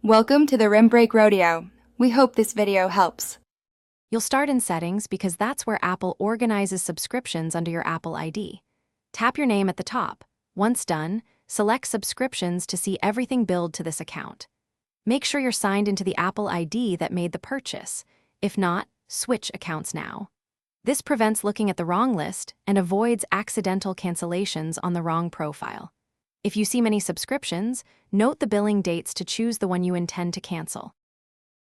Welcome to the Rim Break Rodeo. We hope this video helps. You'll start in Settings because that's where Apple organizes subscriptions under your Apple ID. Tap your name at the top. Once done, select Subscriptions to see everything billed to this account. Make sure you're signed into the Apple ID that made the purchase. If not, switch accounts now. This prevents looking at the wrong list and avoids accidental cancellations on the wrong profile. If you see many subscriptions, note the billing dates to choose the one you intend to cancel.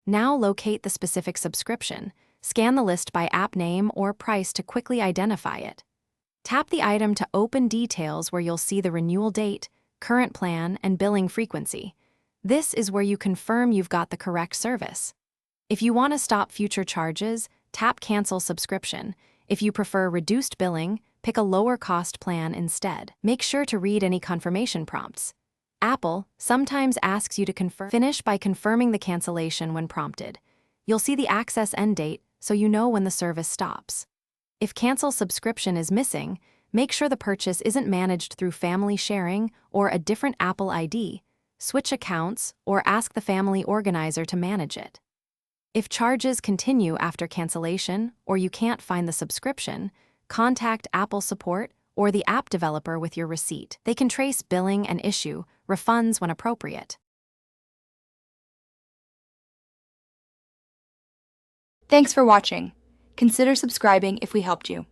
Now locate the specific subscription. Scan the list by app name or price to quickly identify it. Tap the item to open details where you'll see the renewal date, current plan, and billing frequency. This is where you confirm you've got the correct service. If you want to stop future charges, tap Cancel Subscription. If you prefer reduced billing, pick a lower cost plan instead. Make sure to read any confirmation prompts. Apple sometimes asks you to finish by confirming the cancellation when prompted. You'll see the access end date so you know when the service stops. If Cancel Subscription is missing, make sure the purchase isn't managed through family sharing or a different Apple ID. Switch accounts or ask the family organizer to manage it. If charges continue after cancellation or you can't find the subscription, contact Apple support or the app developer with your receipt. They can trace billing and issue refunds when appropriate. Thanks for watching. Consider subscribing if we helped you.